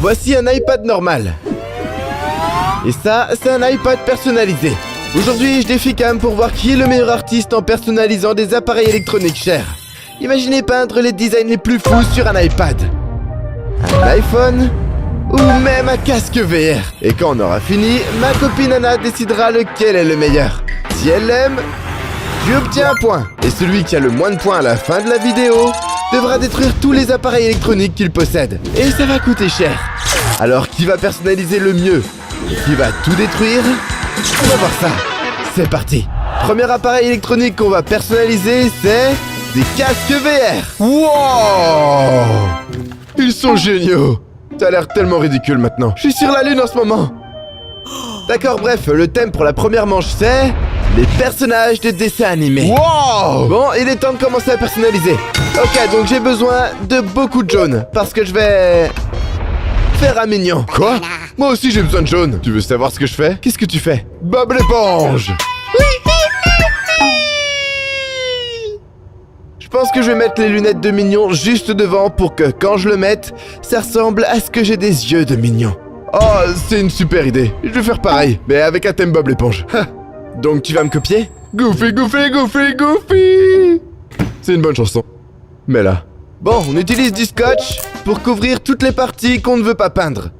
Voici un iPad normal. Et ça, c'est un iPad personnalisé. Aujourd'hui, je défie Cam pour voir qui est le meilleur artiste en personnalisant des appareils électroniques chers. Imaginez peindre les designs les plus fous sur un iPad, un iPhone ou même un casque VR. Et quand on aura fini, ma copine Anna décidera lequel est le meilleur. Si elle l'aime, tu obtiens un point. Et celui qui a le moins de points à la fin de la vidéo devra détruire tous les appareils électroniques qu'il possède. Et ça va coûter cher. Alors qui va personnaliser le mieux? Qui va tout détruire? On va voir ça. C'est parti. Premier appareil électronique qu'on va personnaliser, c'est des casques VR. Wow! Ils sont géniaux. Ça a l'air tellement ridicule maintenant. Je suis sur la lune en ce moment. D'accord, bref, le thème pour la première manche, c'est les personnages de dessins animés. Wow! Bon, il est temps de commencer à personnaliser. Ok, donc j'ai besoin de beaucoup de jaune, parce que je vais faire un mignon. Quoi? Moi aussi j'ai besoin de jaune. Tu veux savoir ce que je fais? Qu'est-ce que tu fais? Bob l'éponge! Je pense que je vais mettre les lunettes de mignon juste devant pour que quand je le mette, ça ressemble à ce que j'ai des yeux de mignon. Oh, c'est une super idée. Je vais faire pareil, mais avec un thème Bob l'éponge. Donc tu vas me copier? Goofy, Goofy, Goofy, Goofy! C'est une bonne chanson. Mais là. Bon, on utilise du scotch pour couvrir toutes les parties qu'on ne veut pas peindre.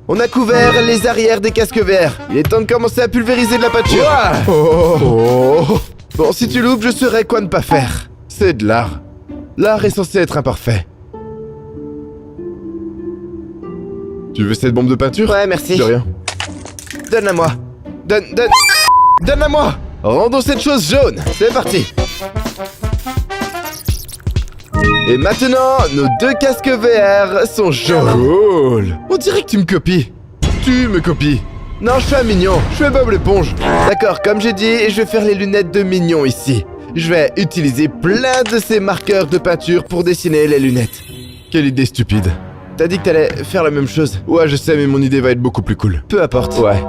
On a couvert les arrières des casques VR. Il est temps de commencer à pulvériser de la peinture. Oh. Bon, si tu loupes, je saurai quoi ne pas faire. C'est de l'art. L'art est censé être imparfait. Tu veux cette bombe de peinture? Ouais, merci. De rien. Donne-la moi. Donne-la moi. Rendons cette chose jaune. C'est parti. Et maintenant, nos deux casques VR sont jaunes. Cool. On dirait que tu me copies. Tu me copies. Non, je fais un mignon. Je fais Bob l'éponge. D'accord, comme j'ai dit, je vais faire les lunettes de mignon ici. Je vais utiliser plein de ces marqueurs de peinture pour dessiner les lunettes. Quelle idée stupide. T'as dit que t'allais faire la même chose. Ouais, je sais, mais mon idée va être beaucoup plus cool. Peu importe. Ouais.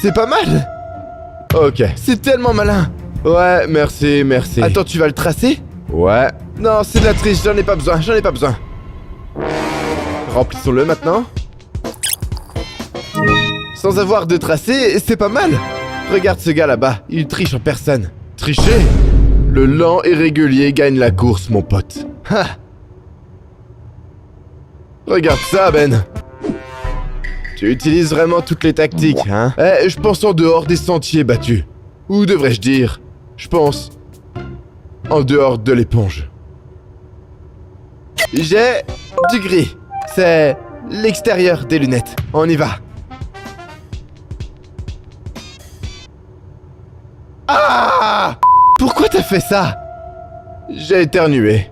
C'est pas mal. Ok. C'est tellement malin. Ouais, merci. Attends, tu vas le tracer? Ouais. Non, c'est de la triche, j'en ai pas besoin. Remplissons-le maintenant. Sans avoir de tracé, c'est pas mal. Regarde ce gars là-bas, il triche en personne. Tricher? Le lent et régulier gagne la course, mon pote. Ha! Regarde ça, Ben. Tu utilises vraiment toutes les tactiques, hein? Je pense en dehors des sentiers battus. Ou devrais-je dire, je pense en dehors de l'éponge. J'ai du gris. C'est l'extérieur des lunettes. On y va. Ah! Pourquoi t'as fait ça? J'ai éternué.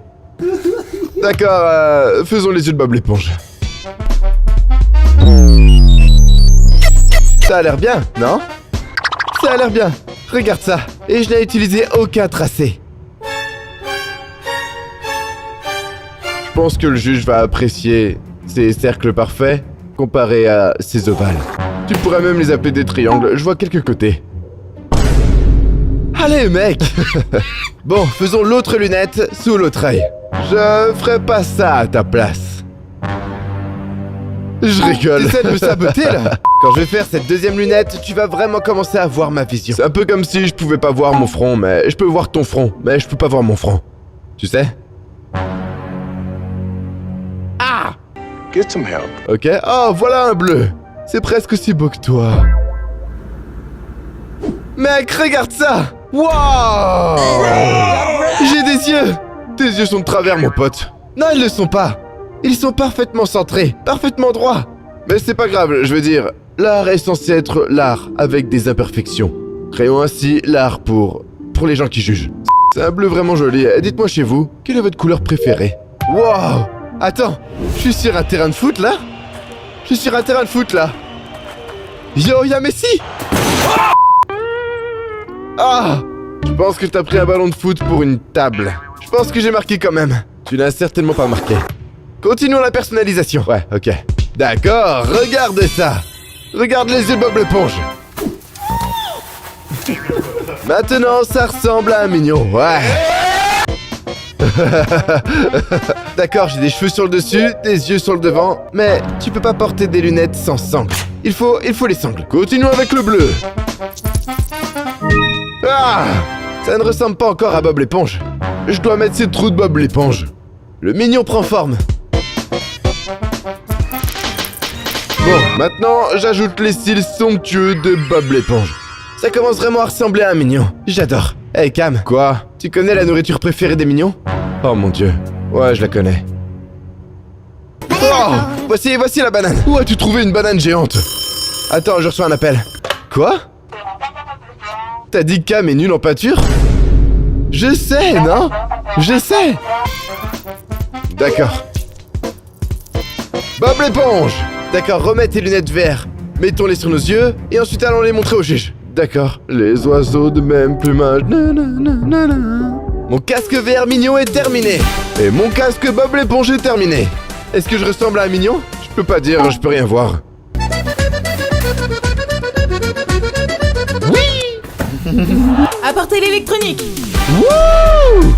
D'accord, faisons les yeux de Bob l'éponge. Ça a l'air bien, non? Ça a l'air bien. Regarde ça. Et je n'ai utilisé aucun tracé. Je pense que le juge va apprécier ces cercles parfaits comparés à ces ovales. Tu pourrais même les appeler des triangles. Je vois quelques côtés. Allez, mec! Bon, faisons l'autre lunette sous l'autre œil. Je ferai pas ça à ta place. Je rigole. T'essaies de me saboter, là? Quand je vais faire cette deuxième lunette, tu vas vraiment commencer à voir ma vision. C'est un peu comme si je pouvais pas voir mon front, mais je peux voir ton front, mais je peux pas voir mon front. Tu sais? Ah! Get some help. Ok. Oh, voilà un bleu. C'est presque aussi beau que toi. Mec, regarde ça! Wow! J'ai des yeux! Tes yeux sont de travers, mon pote. Non, ils le sont pas. Ils sont parfaitement centrés, parfaitement droits. Mais c'est pas grave, je veux dire, l'art est censé être l'art avec des imperfections. Créons ainsi l'art pour les gens qui jugent. C'est un bleu vraiment joli. Dites-moi chez vous, quelle est votre couleur préférée? Wow! Attends, je suis sur un terrain de foot là? Yo, y'a Messi! Ah! Je pense que t'as pris un ballon de foot pour une table. Je pense que j'ai marqué quand même. Tu n'as certainement pas marqué. Continuons la personnalisation. Ouais, ok. D'accord, regarde ça. Regarde les yeux de Bob l'éponge. Maintenant, ça ressemble à un mignon, ouais. D'accord, j'ai des cheveux sur le dessus, des yeux sur le devant, mais tu peux pas porter des lunettes sans sangles. Il faut les sangles. Continuons avec le bleu. Ah! Ça ne ressemble pas encore à Bob l'éponge. Je dois mettre ces trous de Bob l'éponge. Le mignon prend forme. Bon, maintenant, j'ajoute les cils somptueux de Bob l'éponge. Ça commence vraiment à ressembler à un mignon. J'adore. Hey Cam. Quoi? Tu connais la nourriture préférée des mignons? Oh mon dieu. Ouais, je la connais. Oh! Voici la banane. Où as-tu trouvé une banane géante? Attends, je reçois un appel. Quoi? T'as dit que Cam est nul en peinture? Je sais, non? Je sais. D'accord. Bob l'éponge! D'accord, remets tes lunettes VR. Mettons-les sur nos yeux et ensuite allons les montrer au juge. D'accord. Les oiseaux de même plumage. Nanana. Mon casque VR mignon est terminé. Et mon casque Bob l'éponge est terminé. Est-ce que je ressemble à un mignon? Je peux pas dire, je peux rien voir. Apportez l'électronique. Wouh!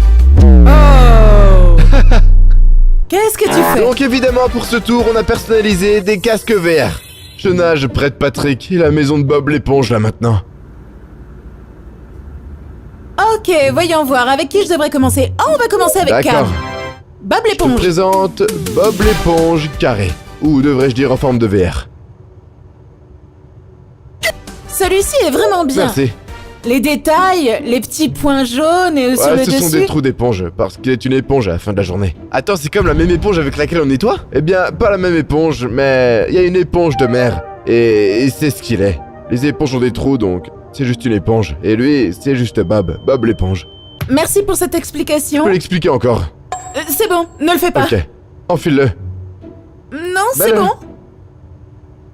Oh. Qu'est-ce que tu fais? Donc évidemment pour ce tour on a personnalisé des casques VR. Je nage près de Patrick et la maison de Bob l'éponge là maintenant. Ok, voyons voir, avec qui je devrais commencer? Oh, on va commencer avec Cam. D'accord. Bob Je te l'éponge. présente Bob l'éponge carré. Ou devrais-je dire en forme de VR. Celui-ci est vraiment bien. Merci. Les détails, les petits points jaunes et sur Ouais, le ce dessus. sont des trous d'éponge, parce qu'il est une éponge à la fin de la journée. Attends, c'est comme la même éponge avec laquelle on nettoie? Eh bien, pas la même éponge, mais il y a une éponge de mer. Et c'est ce qu'il est. Les éponges ont des trous, donc c'est juste une éponge. Et lui, c'est juste Bob l'éponge. Merci pour cette Je explication. peux l'expliquer encore. C'est bon, ne le fais pas. Ok, enfile-le. Non, c'est Ben, bon.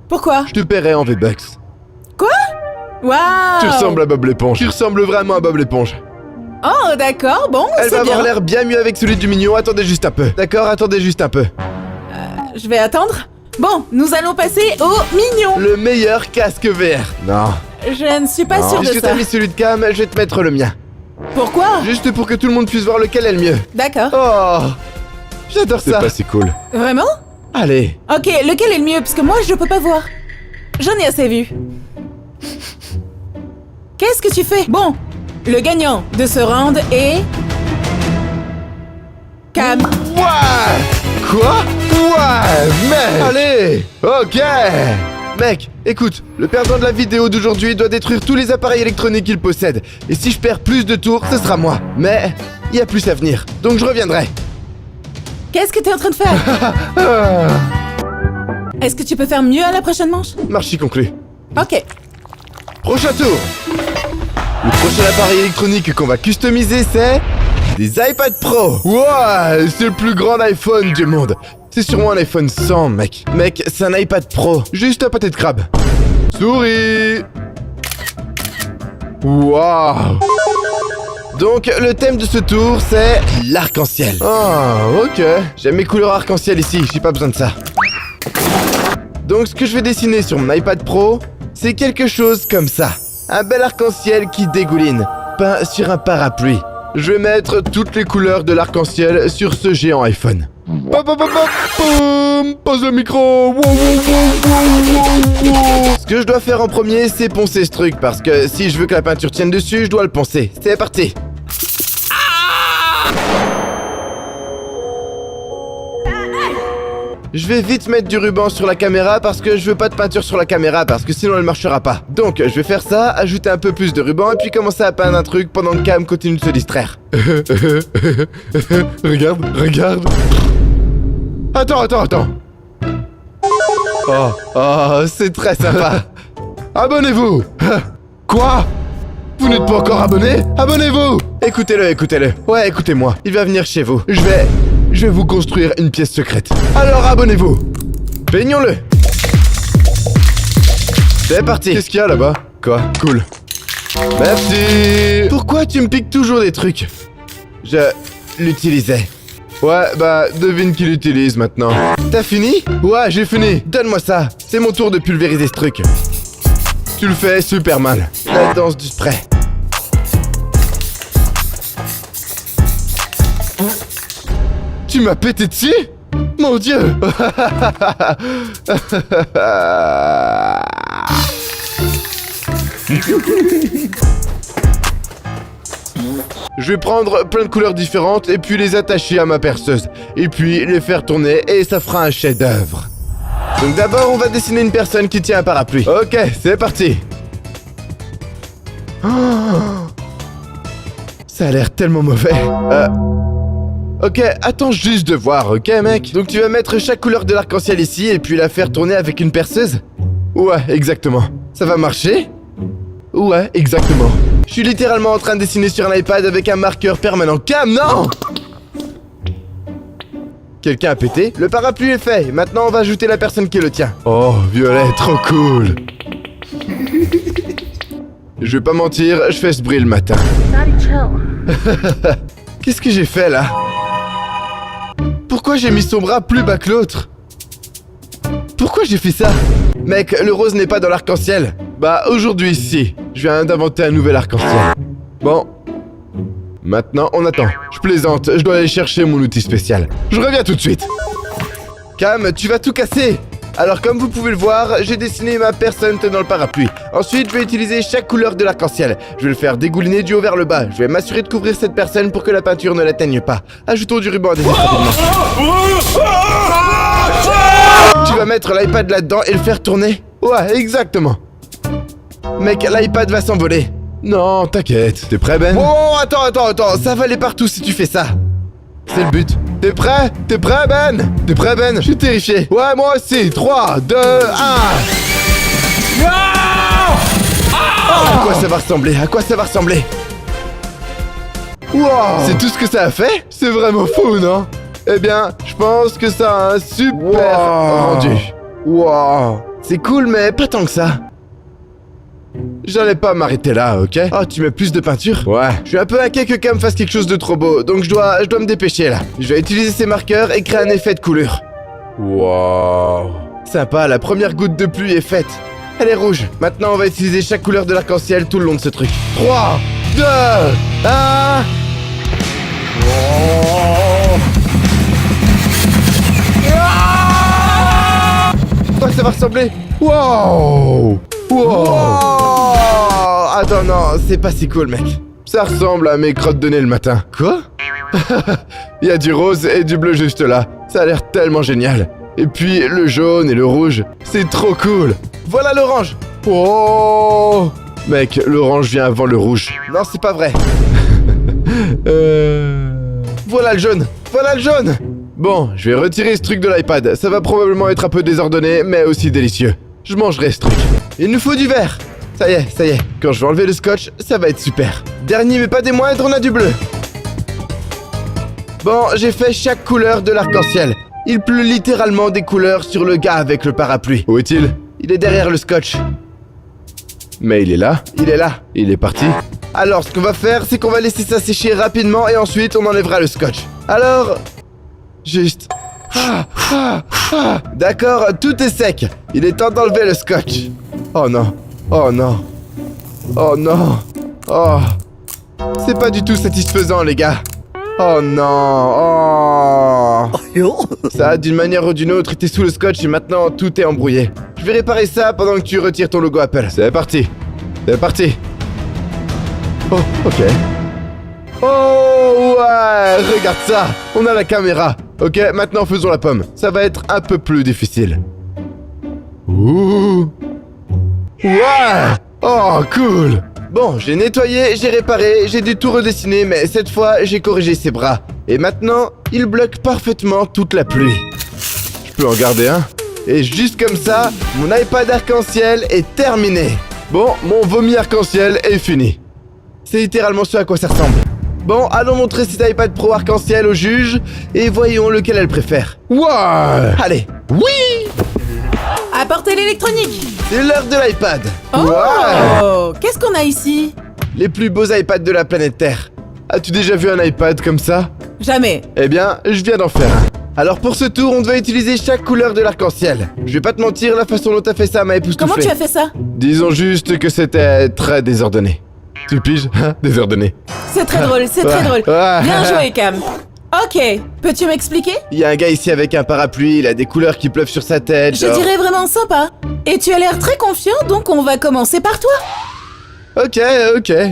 Pourquoi? Je te paierai en V-Bucks. Waouh. Tu ressembles à Bob l'éponge. Tu ressembles vraiment à Bob l'éponge. Oh, d'accord, bon, Elle c'est va avoir bien. l'air bien mieux avec celui du mignon. Attendez juste un peu. D'accord, attendez juste un peu. Je vais attendre. Bon, nous allons passer au mignon. Le meilleur casque VR. Non. Je ne suis pas Non. sûre de Puisque ça. t'as mis celui de Cam, je vais te mettre le mien. Pourquoi? Juste pour que tout le monde puisse voir lequel est le mieux. D'accord. Oh, j'adore ça. C'est pas si cool. Vraiment? Allez. Ok, lequel est le mieux? Parce que moi, je peux pas voir. J'en ai assez vu. Qu'est-ce que tu fais? Bon, le gagnant de ce round est... Cam. Ouais. Quoi? Ouais, mec. Allez. Ok. Mec, écoute, le perdant de la vidéo d'aujourd'hui doit détruire tous les appareils électroniques qu'il possède. Et si je perds plus de tours, ce sera moi. Mais il y a plus à venir, donc je reviendrai. Qu'est-ce que t'es en train de faire? Ah. Est-ce que tu peux faire mieux à la prochaine manche? Marché conclu. Ok. Prochain tour. Le prochain appareil électronique qu'on va customiser, c'est... des iPad Pro. Ouais, c'est le plus grand iPhone du monde. C'est sûrement un iPhone 100, mec. Mec, c'est un iPad Pro. Juste un pâté de crabe. Souris. Waouh. Donc, le thème de ce tour, c'est l'arc-en-ciel. Ah, ok. J'aime mes couleurs arc-en-ciel ici, j'ai pas besoin de ça. Donc, ce que je vais dessiner sur mon iPad Pro, c'est quelque chose comme ça. Un bel arc-en-ciel qui dégouline, peint sur un parapluie. Je vais mettre toutes les couleurs de l'arc-en-ciel sur ce géant iPhone. Pop, pop, pop, pop, boum, pose le micro. Wow, wow, wow, wow, wow. Ce que je dois faire en premier, c'est poncer ce truc, parce que si je veux que la peinture tienne dessus, je dois le poncer. C'est parti. Je vais vite mettre du ruban sur la caméra parce que je veux pas de peinture sur la caméra parce que sinon elle marchera pas. Donc je vais faire ça, ajouter un peu plus de ruban et puis commencer à peindre un truc pendant que Cam continue de se distraire. Regarde. Attends. Oh, c'est très sympa. Abonnez-vous. Quoi? Vous n'êtes pas encore abonné? Abonnez-vous. Écoutez-le. Ouais, écoutez-moi. Il va venir chez vous. Je vais vous construire une pièce secrète. Alors abonnez-vous. Peignons-le. C'est parti. Qu'est-ce qu'il y a là-bas? Quoi? Cool. Merci. Pourquoi tu me piques toujours des trucs? Je l'utilisais. Ouais, bah, devine qui l'utilise maintenant. T'as fini? Ouais, j'ai fini. Donne-moi ça. C'est mon tour de pulvériser ce truc. Tu le fais super mal. La danse du spray. Tu m'as pété dessus? Mon Dieu! Je vais prendre plein de couleurs différentes et puis les attacher à ma perceuse. Et puis les faire tourner et ça fera un chef-d'œuvre. Donc d'abord, on va dessiner une personne qui tient un parapluie. Ok, c'est parti. Oh, ça a l'air tellement mauvais. Ok, attends juste de voir, ok mec? Donc tu vas mettre chaque couleur de l'arc-en-ciel ici et puis la faire tourner avec une perceuse? Ouais, exactement. Ça va marcher? Ouais, exactement. Je suis littéralement en train de dessiner sur un iPad avec un marqueur permanent. Cam, non! Quelqu'un a pété? Le parapluie est fait. Maintenant, on va ajouter la personne qui le tient. Oh, Violet, trop cool. Je vais pas mentir, je fais ce bruit le matin. Qu'est-ce que j'ai fait là? Pourquoi j'ai mis son bras plus bas que l'autre? Pourquoi j'ai fait ça? Mec, le rose n'est pas dans l'arc-en-ciel. Bah, aujourd'hui, si. Je viens d'inventer un nouvel arc-en-ciel. Bon. Maintenant, on attend. Je plaisante, je dois aller chercher mon outil spécial. Je reviens tout de suite. Cam, tu vas tout casser. Alors, comme vous pouvez le voir, j'ai dessiné ma personne tenant le parapluie. Ensuite, je vais utiliser chaque couleur de l'arc-en-ciel. Je vais le faire dégouliner du haut vers le bas. Je vais m'assurer de couvrir cette personne pour que la peinture ne l'atteigne pas. Ajoutons du ruban adhésif rapidement. Tu vas mettre l'iPad là-dedans et le faire tourner? Ouais, exactement. Mec, l'iPad va s'envoler. Non, t'inquiète. T'es prêt, Ben? Oh, attends. Ça va aller partout si tu fais ça. C'est le but. T'es prêt? T'es prêt, Ben? T'es prêt, Ben? Je suis terrifié. Ouais, moi aussi. 3, 2, 1. À quoi ça va ressembler? À quoi ça va ressembler? Wow! C'est tout ce que ça a fait? C'est vraiment fou, non? Eh bien, je pense que ça a un super rendu. Wow! C'est cool, mais pas tant que ça. J'allais pas m'arrêter là, ok? Oh, tu mets plus de peinture? Ouais. Je suis un peu inquiet que Cam fasse quelque chose de trop beau, donc je dois me dépêcher là. Je vais utiliser ces marqueurs et créer un effet de coulure. Wow. Sympa, la première goutte de pluie est faite. Elle est rouge. Maintenant, on va utiliser chaque couleur de l'arc-en-ciel tout le long de ce truc. 3, 2, 1... Oh. À quoi ça va ressembler? Wow! Attends, non, c'est pas si cool, mec. Ça ressemble à mes crottes de nez le matin. Quoi? Il y a du rose et du bleu juste là. Ça a l'air tellement génial. Et puis, le jaune et le rouge, c'est trop cool. Voilà l'orange. Oh! Mec, l'orange vient avant le rouge. Non, c'est pas vrai. Voilà le jaune. Voilà le jaune. Bon, je vais retirer ce truc de l'iPad. Ça va probablement être un peu désordonné, mais aussi délicieux. Je mangerai ce truc. Il nous faut du vert. Ça y est. Quand je vais enlever le scotch, ça va être super. Dernier mais pas des moindres, on a du bleu. Bon, j'ai fait chaque couleur de l'arc-en-ciel. Il pleut littéralement des couleurs sur le gars avec le parapluie. Où est-il? Il est derrière le scotch. Mais il est là. Il est parti. Alors, ce qu'on va faire, c'est qu'on va laisser ça sécher rapidement et ensuite on enlèvera le scotch. Alors... Juste... D'accord, tout est sec. Il est temps d'enlever le scotch. Oh non. Oh non. Oh. C'est pas du tout satisfaisant, les gars. Oh non. Oh. Ça a d'une manière ou d'une autre été sous le scotch et maintenant tout est embrouillé. Je vais réparer ça pendant que tu retires ton logo Apple. C'est parti. Oh, ok. Oh ouais, regarde ça. On a la caméra. Ok, maintenant faisons la pomme. Ça va être un peu plus difficile. Ouh. Ouais. Oh, cool. Bon, j'ai nettoyé, j'ai réparé, j'ai dû tout redessiner, mais cette fois, j'ai corrigé ses bras. Et maintenant, il bloque parfaitement toute la pluie. Je peux en garder un. Et juste comme ça, mon iPad arc-en-ciel est terminé. Bon, mon vomi arc-en-ciel est fini. C'est littéralement ce à quoi ça ressemble. Bon, allons montrer cet iPad Pro arc-en-ciel au juge et voyons lequel elle préfère. Wow. Allez. Oui. Apportez l'électronique. C'est l'heure de l'iPad. Oh, wow. Qu'est-ce qu'on a ici? Les plus beaux iPads de la planète Terre. As-tu déjà vu un iPad comme ça? Jamais. Eh bien, je viens d'en faire un. Alors pour ce tour, on doit utiliser chaque couleur de l'arc-en-ciel. Je vais pas te mentir, la façon dont t'as fait ça m'a époustouflé. Comment tu as fait ça? Disons juste que c'était très désordonné. Tu piges? Désordonné. C'est très drôle, c'est très drôle. Bien joué, Cam. Ok, peux-tu m'expliquer? Il y a un gars ici avec un parapluie, il a des couleurs qui pleuvent sur sa tête, Je genre... dirais vraiment sympa. Et tu as l'air très confiant, donc on va commencer par toi. Ok.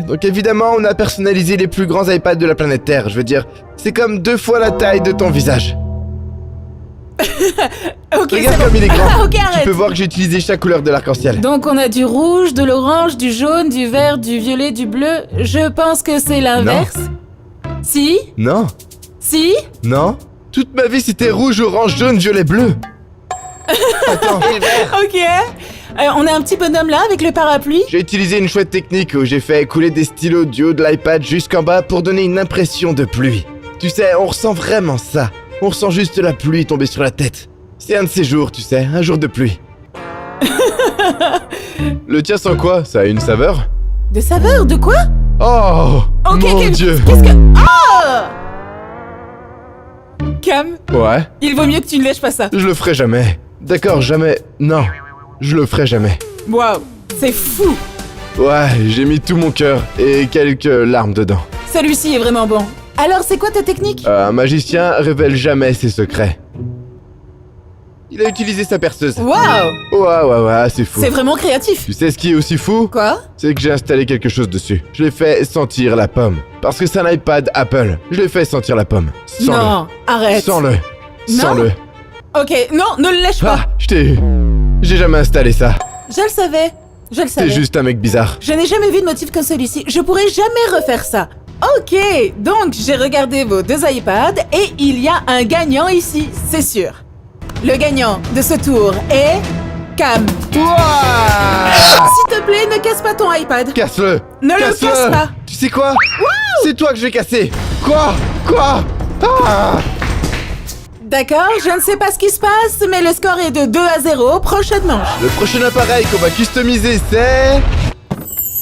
Donc évidemment, on a personnalisé les plus grands iPads de la planète Terre. Je veux dire, c'est comme 2 fois la taille de ton visage. Ok, Regarde c'est bon. comme il est grand. Ok, Tu arrête. peux voir que j'ai utilisé chaque couleur de l'arc-en-ciel. Donc on a du rouge, de l'orange, du jaune, du vert, du violet, du bleu. Je pense que c'est l'inverse. Si? Non, Si? non. Toute ma vie, c'était rouge, orange, jaune, violet, bleu. Attends, et le vert. Ok. On a un petit bonhomme là avec le parapluie. J'ai utilisé une chouette technique où j'ai fait couler des stylos du haut de l'iPad jusqu'en bas pour donner une impression de pluie. Tu sais, on ressent vraiment ça. On ressent juste la pluie tomber sur la tête. C'est un de ces jours, tu sais, un jour de pluie. Le tien sent quoi? Ça a une saveur? De saveur, de quoi? Oh, Ok, mon Dieu. Qu'est-ce que... Ah! Cam, Ouais, il vaut mieux que tu ne lèches pas ça. je le ferai jamais. D'accord, jamais. Non, je le ferai jamais. Waouh, c'est fou. Ouais, j'ai mis tout mon cœur et quelques larmes dedans. Celui-ci est vraiment bon. Alors, c'est quoi ta technique? Un magicien révèle jamais ses secrets. Il a utilisé sa perceuse. Waouh, Ouais, c'est fou. c'est vraiment créatif. Tu sais ce qui est aussi fou? Quoi? C'est que j'ai installé quelque chose dessus. Je l'ai fait sentir la pomme. Parce que c'est un iPad Apple. Je l'ai fait sentir la pomme. Sens-le. Non, arrête. Sens-le. Non. Sens-le. Ok, non, ne le lèche pas. Ah, je t'ai... J'ai jamais installé ça. Je le savais. Je le savais. T'es juste un mec bizarre. Je n'ai jamais vu de motif comme celui-ci. Je pourrais jamais refaire ça. Ok, donc j'ai regardé vos 2 iPads et il y a un gagnant ici, c'est sûr. Le gagnant de ce tour est... Cam. Ouah! S'il te plaît, ne casse pas ton iPad. Casse-le! Ne le Casse-le! casse pas. Tu sais quoi? C'est toi que je vais casser! Quoi? Ah! D'accord, je ne sais pas ce qui se passe, mais le score est de 2-0, prochaine manche. Le prochain appareil qu'on va customiser, c'est...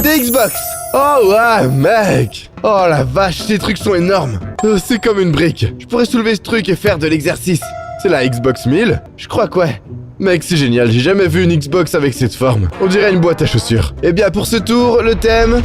des Xbox! Oh ouais, mec! Oh la vache, ces trucs sont énormes! C'est comme une brique. Je pourrais soulever ce truc et faire de l'exercice. C'est la Xbox 1000? Je crois que ouais. Mec, c'est génial, j'ai jamais vu une Xbox avec cette forme. On dirait une boîte à chaussures. Eh bien, pour ce tour, le thème...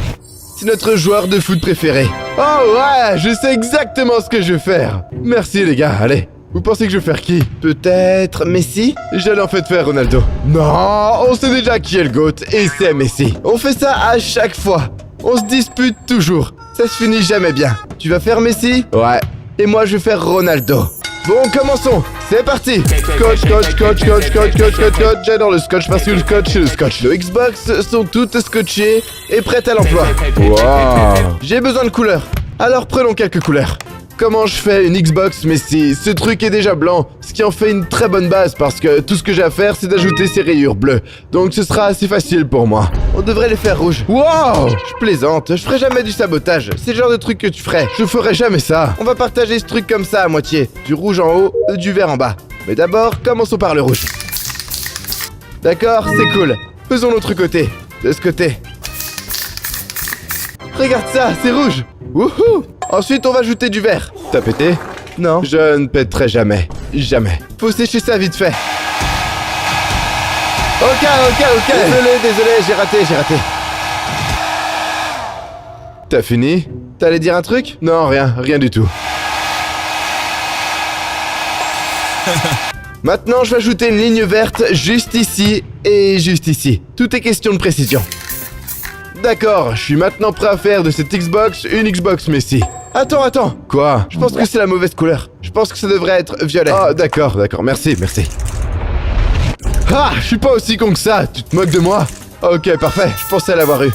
c'est notre joueur de foot préféré. Oh ouais, je sais exactement ce que je vais faire. Merci les gars, allez. Vous pensez que je vais faire qui? Peut-être Messi? J'allais en fait faire Ronaldo. Non, on sait déjà qui est le GOAT, et c'est Messi. On fait ça à chaque fois. On se dispute toujours. Ça se finit jamais bien. Tu vas faire Messi? Ouais. Et moi, je vais faire Ronaldo. Bon, commençons. C'est parti. Scotch. J'adore le scotch parce que le scotch, c'est le scotch. Les Xbox sont toutes scotchées et prêtes à l'emploi. Wow. J'ai besoin de couleurs. Alors prenons quelques couleurs. Comment je fais une Xbox Messi? Ce truc est déjà blanc, ce qui en fait une très bonne base parce que tout ce que j'ai à faire c'est d'ajouter ces rayures bleues. Donc ce sera assez facile pour moi. On devrait les faire rouges. Wow! Je plaisante, je ferai jamais du sabotage. C'est le genre de truc que tu ferais. Je ferai jamais ça. On va partager ce truc comme ça à moitié. Du rouge en haut, du vert en bas. Mais d'abord, commençons par le rouge. D'accord, c'est cool. Faisons l'autre côté. De ce côté. Regarde ça, c'est rouge. Wouhou! Ensuite, on va ajouter du vert. T'as pété? Non. Je ne pèterai jamais. Jamais. Faut sécher ça vite fait. Ok. Désolé, j'ai raté. T'as fini? T'allais dire un truc? Non, rien du tout. Maintenant, je vais ajouter une ligne verte juste ici et juste ici. Tout est question de précision. D'accord, je suis maintenant prêt à faire de cette Xbox une Xbox Messi. Attends. Quoi? Je pense que c'est la mauvaise couleur. Je pense que ça devrait être violet. Ah, d'accord, merci. Ah, je suis pas aussi con que ça, tu te moques de moi? Ok, parfait, je pensais l'avoir eu.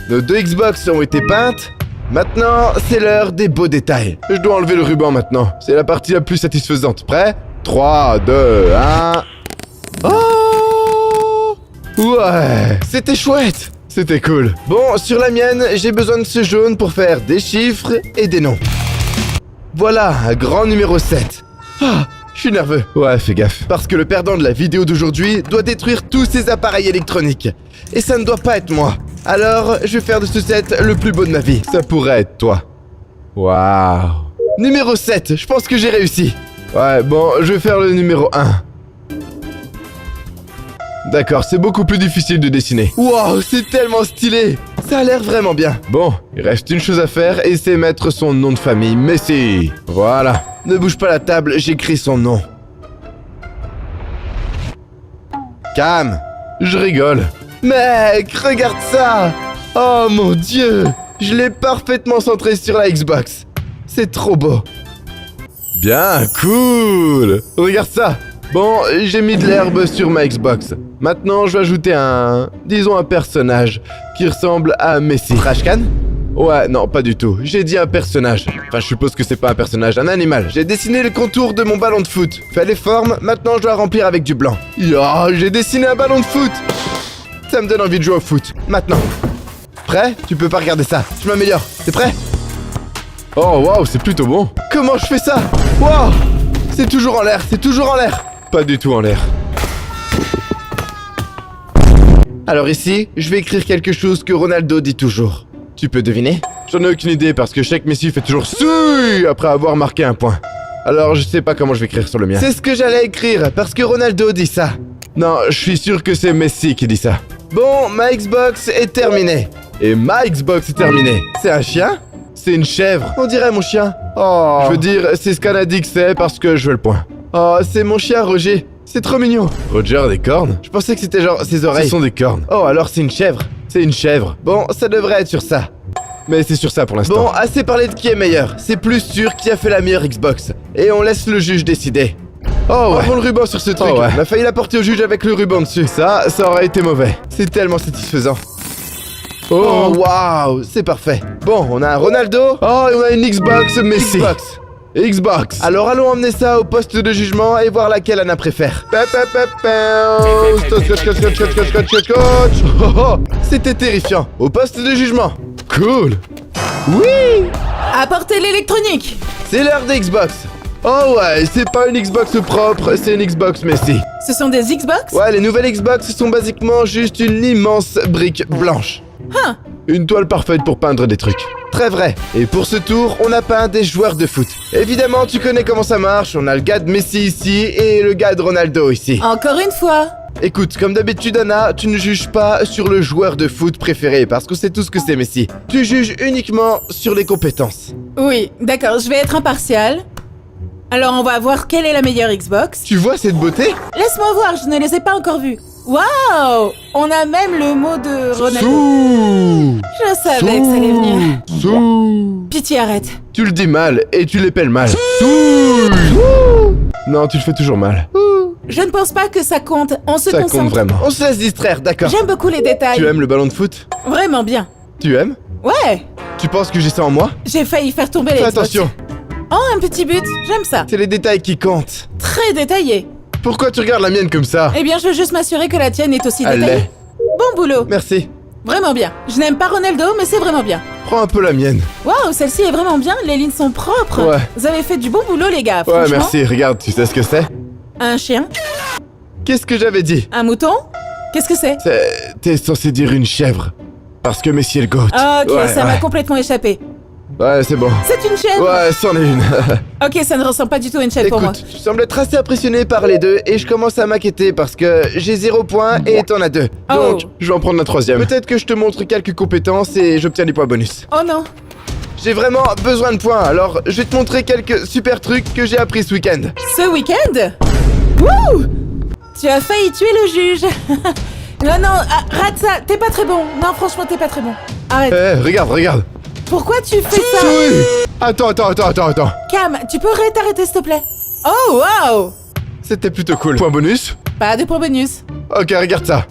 Nos 2 Xbox ont été peintes. Maintenant, c'est l'heure des beaux détails. Je dois enlever le ruban maintenant. C'est la partie la plus satisfaisante. Prêt? 3, 2, 1... Oh! Ouais, c'était chouette. C'était cool. Bon, sur la mienne, j'ai besoin de ce jaune pour faire des chiffres et des noms. Voilà, un grand numéro 7. Ah, je suis nerveux. Ouais, fais gaffe. Parce que le perdant de la vidéo d'aujourd'hui doit détruire tous ses appareils électroniques. Et ça ne doit pas être moi. Alors, je vais faire de ce set le plus beau de ma vie. Ça pourrait être toi. Waouh. Numéro 7, je pense que j'ai réussi. Ouais, bon, je vais faire le numéro 1. D'accord, c'est beaucoup plus difficile de dessiner. Wow, c'est tellement stylé. Ça a l'air vraiment bien. Bon, il reste une chose à faire et c'est mettre son nom de famille, Messi. Voilà. Ne bouge pas la table, j'écris son nom. Cam, je rigole. Mec, regarde ça. Oh mon dieu. Je l'ai parfaitement centré sur la Xbox. C'est trop beau. Bien, cool. Regarde ça. Bon, j'ai mis de l'herbe sur ma Xbox. Maintenant, je vais ajouter disons un personnage qui ressemble à Messi. Trashcan? Ouais, non, pas du tout. J'ai dit un personnage. Enfin, je suppose que c'est pas un personnage, un animal. J'ai dessiné le contour de mon ballon de foot. Fais les formes, maintenant je dois remplir avec du blanc. J'ai dessiné un ballon de foot. Ça me donne envie de jouer au foot. Maintenant. Prêt? Tu peux pas regarder ça. Je m'améliore. T'es prêt? Oh, waouh, c'est plutôt bon. Comment je fais ça? Waouh! C'est toujours en l'air, c'est toujours en l'air. Pas du tout en l'air. Alors ici, je vais écrire quelque chose que Ronaldo dit toujours. Tu peux deviner? J'en ai aucune idée parce que chaque Messi fait toujours SUI après avoir marqué un point. Alors je sais pas comment je vais écrire sur le mien. C'est ce que j'allais écrire parce que Ronaldo dit ça. Non, je suis sûr que c'est Messi qui dit ça. Bon, ma Xbox est terminée. Et ma Xbox est terminée. C'est un chien? C'est une chèvre. On dirait mon chien. Oh. Je veux dire, c'est ce qu'elle a dit que c'est parce que je veux le point. Oh, c'est mon chien Roger. C'est trop mignon. Roger a des cornes? Je pensais que c'était genre ses oreilles. Ce sont des cornes. Oh, alors c'est une chèvre. C'est une chèvre. Bon, ça devrait être sur ça. Mais c'est sur ça pour l'instant. Bon, assez parlé de qui est meilleur. C'est plus sûr qui a fait la meilleure Xbox. Et on laisse le juge décider. Oh ouais. Prends le ruban sur ce truc. Oh ouais. On a failli la porter au juge avec le ruban dessus. Ça aurait été mauvais. C'est tellement satisfaisant. Oh waouh, c'est parfait. Bon, on a un Ronaldo. Oh, et on a une Xbox Messi. Xbox. Alors allons emmener ça au poste de jugement et voir laquelle Anna préfère. C'était terrifiant. Au poste de jugement. Cool. Oui. Apportez l'électronique. C'est l'heure des Xbox. Oh ouais, c'est pas une Xbox propre, c'est une Xbox Messi. Ce sont des Xbox? Ouais, les nouvelles Xbox sont basiquement juste une immense brique blanche. Huh. Une toile parfaite pour peindre des trucs. Très vrai. Et pour ce tour, on a peint des joueurs de foot. Évidemment, tu connais comment ça marche. On a le gars de Messi ici et le gars de Ronaldo ici. Encore une fois. Écoute, comme d'habitude, Anna, tu ne juges pas sur le joueur de foot préféré parce que c'est tout ce que c'est Messi. Tu juges uniquement sur les compétences. Oui, d'accord, je vais être impartial. Alors on va voir quelle est la meilleure Xbox. Tu vois cette beauté? Laisse-moi voir, je ne les ai pas encore vus. Waouh! On a même le mot de Ronaldo. Souh! Je savais que ça allait venir. Souh! Pitié, arrête. Tu le dis mal et tu l'épelles mal. Souh! Non, tu le fais toujours mal. Je ne pense pas que ça compte. On se concentre. Ça compte vraiment. On se laisse distraire, d'accord. J'aime beaucoup les détails. Tu aimes le ballon de foot? Vraiment bien. Tu aimes? Ouais. Tu penses que j'ai ça en moi? J'ai failli faire tomber les Fais attention. Oh, un petit but. J'aime ça. C'est les détails qui comptent. Très détaillé. Pourquoi tu regardes la mienne comme ça? Eh bien, je veux juste m'assurer que la tienne est aussi Elle détaillée. l'est. Bon boulot. Merci. Vraiment bien. Je n'aime pas Ronaldo, mais c'est vraiment bien. Prends un peu la mienne. Waouh, celle-ci est vraiment bien. Les lignes sont propres. Ouais. Vous avez fait du bon boulot, les gars. Ouais, Franchement. merci. Regarde, tu sais ce que c'est? Un chien? Qu'est-ce que j'avais dit? Un mouton? Qu'est-ce que c'est? T'es censé dire une chèvre. Parce que Messi est le GOAT. Ok, Ouais, ça m'a complètement échappé. Ouais, c'est bon. C'est une chèvre? Ouais, c'en est une. Ok, ça ne ressemble pas du tout à une chèvre pour moi. Écoute, tu sembles être assez impressionné par les deux et je commence à m'inquiéter parce que j'ai 0 points et t'en as 2. Oh. Donc, je vais en prendre la 3e. Peut-être que je te montre quelques compétences et j'obtiens des points bonus. Oh non. J'ai vraiment besoin de points, alors je vais te montrer quelques super trucs que j'ai appris ce week-end. Ce week-end? Wouh! Tu as failli tuer le juge. Non, rate ça. T'es pas très bon. Non, franchement, t'es pas très bon. Arrête. Regarde. Pourquoi tu fais ça? Oui. Attends. Cam, tu peux t'arrêter s'il te plaît? Oh, waouh! C'était plutôt cool. Point bonus? Pas de point bonus. Ok, regarde ça.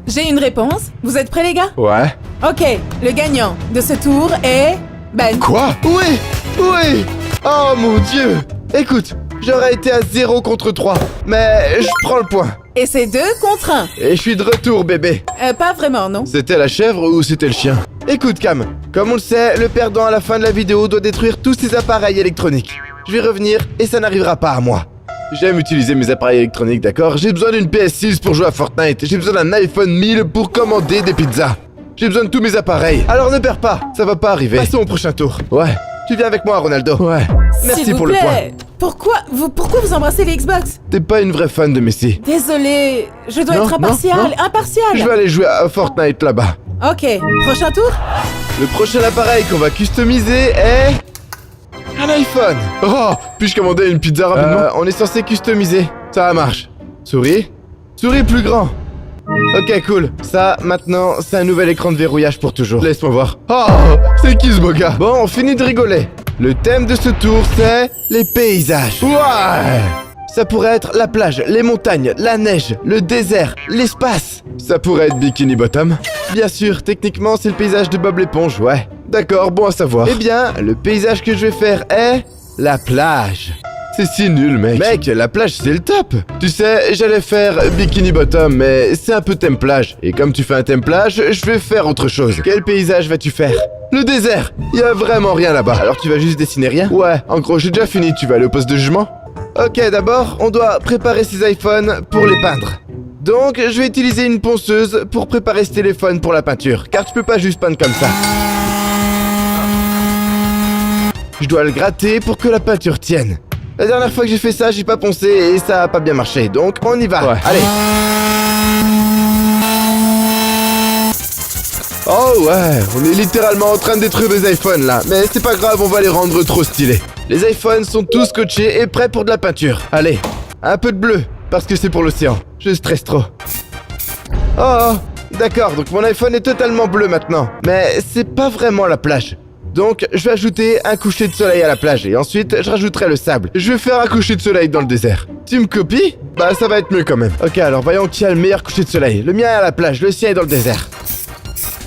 J'ai une réponse. Vous êtes prêts, les gars? Ouais. Ok, le gagnant de ce tour est... Ben. Quoi? Oui. Oh mon dieu. Écoute, j'aurais été à 0 contre 3, mais je prends le point. Et c'est 2 contre 1. Et je suis de retour, bébé. Pas vraiment, non? C'était la chèvre ou c'était le chien? Écoute, Cam, comme on le sait, le perdant à la fin de la vidéo doit détruire tous ses appareils électroniques. Je vais revenir et ça n'arrivera pas à moi. J'aime utiliser mes appareils électroniques, d'accord? J'ai besoin d'une PS6 pour jouer à Fortnite. J'ai besoin d'un iPhone 1000 pour commander des pizzas. J'ai besoin de tous mes appareils. Alors ne perds pas, ça va pas arriver. Passons au prochain tour. Ouais. Tu viens avec moi, Ronaldo? Ouais. Merci S'il vous pour le plaît. point. Pourquoi vous embrassez les Xbox? T'es pas une vraie fan de Messi. Désolé, je dois Non, être non, impartial, non. impartial. Je vais aller jouer à Fortnite là-bas. Ok, prochain tour? Le prochain appareil qu'on va customiser est... un iPhone. Oh, puis-je commander une pizza rapidement? On est censé customiser. Ça marche. Souris. Souris plus grand. Ok, cool. Ça, maintenant, c'est un nouvel écran de verrouillage pour toujours. Laisse-moi voir. Oh, c'est qui ce beau gars? Bon, on finit de rigoler. Le thème de ce tour, c'est... les paysages. Ouais! Ça pourrait être la plage, les montagnes, la neige, le désert, l'espace. Ça pourrait être Bikini Bottom. Bien sûr, techniquement, c'est le paysage de Bob l'éponge, ouais. D'accord, bon à savoir. Eh bien, le paysage que je vais faire est... la plage. C'est si nul, mec. Mec, la plage, c'est le top. Tu sais, j'allais faire Bikini Bottom, mais c'est un peu thème plage. Et comme tu fais un thème plage, je vais faire autre chose. Quel paysage vas-tu faire? Le désert. Y a vraiment rien là-bas. Alors tu vas juste dessiner rien? Ouais, en gros, j'ai déjà fini. Tu vas aller au poste de jugement? Ok, d'abord, on doit préparer ces iPhones pour les peindre. Donc, je vais utiliser une ponceuse pour préparer ce téléphone pour la peinture, car tu peux pas juste peindre comme ça. Je dois le gratter pour que la peinture tienne. La dernière fois que j'ai fait ça, j'ai pas poncé et ça a pas bien marché, donc on y va. Ouais. Allez. Oh ouais, on est littéralement en train de détruire les iPhones là, mais c'est pas grave, on va les rendre trop stylés. Les iPhones sont tous scotchés et prêts pour de la peinture. Allez, un peu de bleu, parce que c'est pour l'océan. Je stresse trop. Oh, d'accord, donc mon iPhone est totalement bleu maintenant. Mais c'est pas vraiment la plage. Donc, je vais ajouter un coucher de soleil à la plage et ensuite, je rajouterai le sable. Je vais faire un coucher de soleil dans le désert. Tu me copies? Bah, ça va être mieux quand même. Ok, alors voyons qui a le meilleur coucher de soleil. Le mien est à la plage, le sien est dans le désert.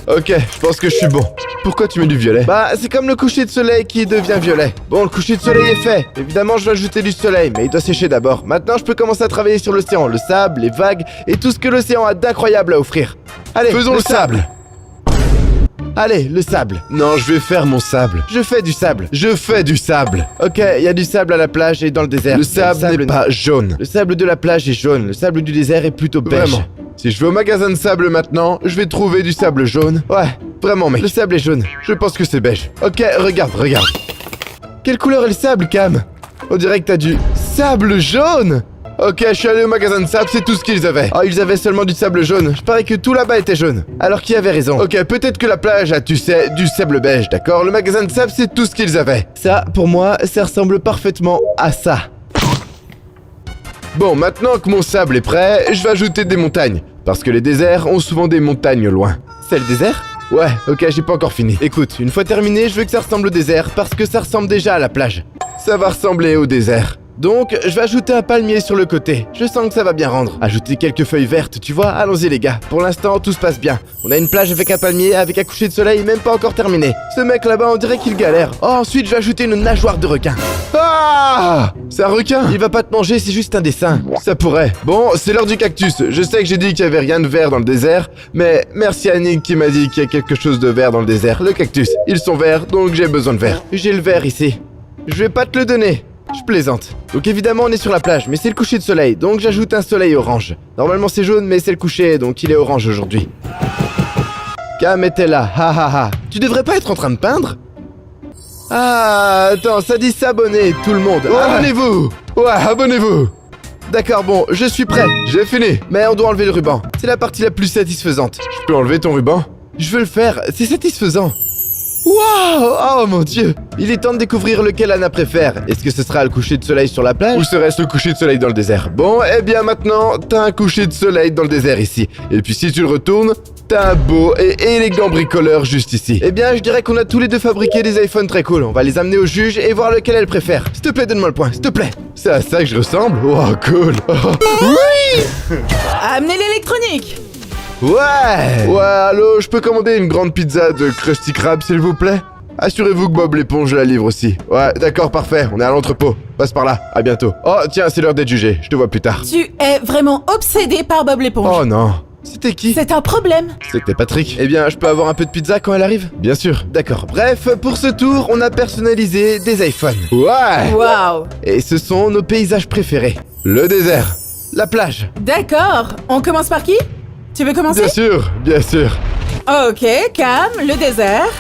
Ok, je pense que je suis bon. Pourquoi tu mets du violet? Bah, c'est comme le coucher de soleil qui devient violet. Bon, le coucher de soleil est fait. Évidemment, je vais ajouter du soleil, mais il doit sécher d'abord. Maintenant, je peux commencer à travailler sur l'océan, le sable, les vagues et tout ce que l'océan a d'incroyable à offrir. Allez, faisons le sable. Allez, le sable. Non, je vais faire mon sable. Je fais du sable. Je fais du sable. Ok, il y a du sable à la plage et dans le désert. Le sable n'est pas jaune. Le sable de la plage est jaune. Le sable du désert est plutôt beige. Vraiment. Si je vais au magasin de sable maintenant, je vais trouver du sable jaune. Ouais, vraiment mec. Le sable est jaune. Je pense que c'est beige. Ok, regarde. Quelle couleur est le sable, Cam? On dirait que t'as du sable jaune. Ok, je suis allé au magasin de sable, c'est tout ce qu'ils avaient. Oh, ils avaient seulement du sable jaune. Je parie que tout là-bas était jaune. Alors qui avait raison? Ok, peut-être que la plage a, tu sais, du sable beige, d'accord? Le magasin de sable, c'est tout ce qu'ils avaient. Ça, pour moi, ça ressemble parfaitement à ça. Bon, maintenant que mon sable est prêt, je vais ajouter des montagnes. Parce que les déserts ont souvent des montagnes loin. C'est le désert? Ouais, ok, j'ai pas encore fini. Écoute, une fois terminé, je veux que ça ressemble au désert parce que ça ressemble déjà à la plage. Ça va ressembler au désert. Donc, je vais ajouter un palmier sur le côté. Je sens que ça va bien rendre. Ajouter quelques feuilles vertes, tu vois? Allons-y les gars. Pour l'instant, tout se passe bien. On a une plage avec un palmier, avec un coucher de soleil, même pas encore terminé. Ce mec là-bas, on dirait qu'il galère. Oh, ensuite, je vais ajouter une nageoire de requin. Ah! C'est un requin! Il va pas te manger, c'est juste un dessin. Ça pourrait. Bon, c'est l'heure du cactus. Je sais que j'ai dit qu'il y avait rien de vert dans le désert, mais merci à Nick qui m'a dit qu'il y a quelque chose de vert dans le désert. Le cactus. Ils sont verts, donc j'ai besoin de vert. J'ai le vert ici. Je vais pas te le donner. Je plaisante. Donc évidemment on est sur la plage, mais c'est le coucher de soleil, donc j'ajoute un soleil orange. Normalement c'est jaune, mais c'est le coucher, donc il est orange aujourd'hui. Cam était là, ha ha ha. Tu devrais pas être en train de peindre? Ah, attends, ça dit s'abonner, tout le monde. Ouais. Abonnez-vous! Ouais, abonnez-vous! D'accord, bon, je suis prêt. J'ai fini. Mais on doit enlever le ruban. C'est la partie la plus satisfaisante. Je peux enlever ton ruban? Je veux le faire, c'est satisfaisant. Waouh! Oh mon dieu! Il est temps de découvrir lequel Anna préfère. Est-ce que ce sera le coucher de soleil sur la plage? Ou serait-ce le coucher de soleil dans le désert? Bon, eh bien maintenant, t'as un coucher de soleil dans le désert ici. Et puis si tu le retournes, t'as un beau et élégant bricoleur juste ici. Eh bien, je dirais qu'on a tous les deux fabriqué des iPhones très cool. On va les amener au juge et voir lequel elle préfère. S'il te plaît, donne-moi le point, s'il te plaît. C'est à ça que je ressemble? Oh, cool! Oh. Oui! Amenez l'électronique! Ouais! Ouais, allô, je peux commander une grande pizza de Krusty Krab, s'il vous plaît? Assurez-vous que Bob l'éponge la livre aussi. Ouais, d'accord, parfait, on est à l'entrepôt. Passe par là, à bientôt. Oh, tiens, c'est l'heure d'être jugé, je te vois plus tard. Tu es vraiment obsédé par Bob l'éponge. Oh non. C'était qui? C'est un problème. C'était Patrick. Eh bien, je peux avoir un peu de pizza quand elle arrive? Bien sûr. D'accord. Bref, pour ce tour, on a personnalisé des iPhones. Ouais! Waouh! Et ce sont nos paysages préférés. Le désert. La plage. D'accord. On commence par qui? Tu veux commencer? Bien sûr, bien sûr. Ok, Cam, le désert.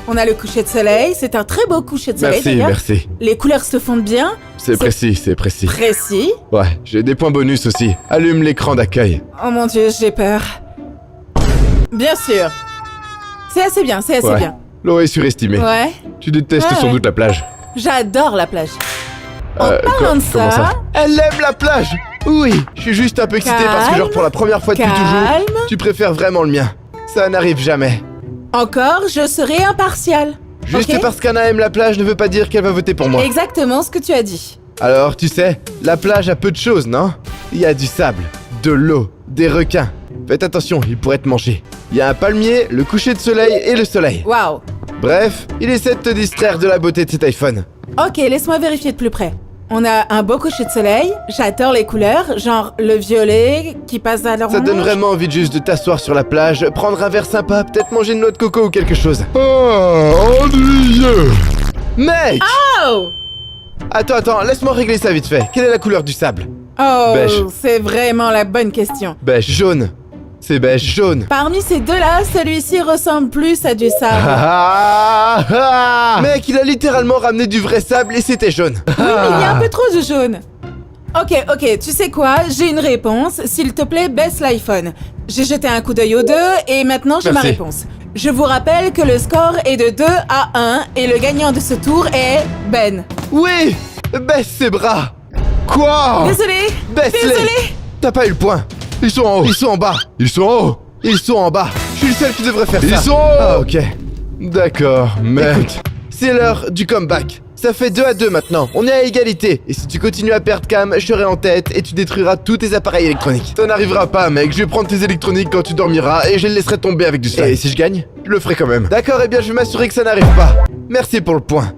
On a le coucher de soleil, c'est un très beau coucher de soleil Merci, d'ailleurs. merci. Les couleurs se fondent bien. C'est précis, c'est précis. Précis. Ouais, j'ai des points bonus aussi. Allume l'écran d'accueil. Oh mon dieu, j'ai peur. Bien sûr. C'est assez bien, c'est assez Ouais. bien. L'eau est surestimée. Ouais. Tu détestes Ouais, sans ouais. doute la plage. J'adore la plage. En parlant de Comment ça, Elle aime la plage. Oui, je suis juste un peu excité parce que genre pour la première fois depuis toujours, calme. tu préfères vraiment le mien. Ça n'arrive jamais. Encore, je serai impartial. Juste Ok. parce qu'Anna aime la plage ne veut pas dire qu'elle va voter pour moi. Exactement ce que tu as dit. Alors, tu sais, la plage a peu de choses, non? Il y a du sable, de l'eau, des requins. Faites attention, ils pourraient te manger. Il y a un palmier, le coucher de soleil et le soleil. Waouh. Bref, il essaie de te distraire de la beauté de cet iPhone. Ok, laisse-moi vérifier de plus près. On a un beau coucher de soleil. J'adore les couleurs, genre le violet qui passe à l'orange. Ça donne vraiment envie de juste de t'asseoir sur la plage, prendre un verre sympa, peut-être manger une noix de coco ou quelque chose. Oh, ennuyeux! Mec! Oh. Attends, laisse-moi régler ça vite fait. Quelle est la couleur du sable? Oh, Beige. c'est vraiment la bonne question. Beige. Jaune. C'est beige jaune. Parmi ces deux-là, celui-ci ressemble plus à du sable. Ah, ah, ah. Mec, il a littéralement ramené du vrai sable et c'était jaune. Oui, mais il y a un peu trop de jaune. Ok, tu sais quoi? J'ai une réponse. S'il te plaît, baisse l'iPhone. J'ai jeté un coup d'œil aux deux et maintenant j'ai ma Merci. réponse. Je vous rappelle que le score est de 2 à 1 et le gagnant de ce tour est Ben. Oui! Baisse ses bras! Quoi? Désolé. Baisse-les! Désolé. T'as pas eu le point. Ils sont en haut. Ils sont en bas. Ils sont en haut. Ils sont en bas. Je suis le seul qui devrait faire ça. Ils sont en haut. Ah, ok. D'accord, mec. C'est l'heure du comeback. Ça fait 2 à 2 maintenant. On est à égalité. Et si tu continues à perdre Cam, je serai en tête et tu détruiras tous tes appareils électroniques. Ça n'arrivera pas, mec. Je vais prendre tes électroniques quand tu dormiras et je les laisserai tomber avec du slime. Et si je gagne? Je le ferai quand même. D'accord, eh bien je vais m'assurer que ça n'arrive pas. Merci pour le point.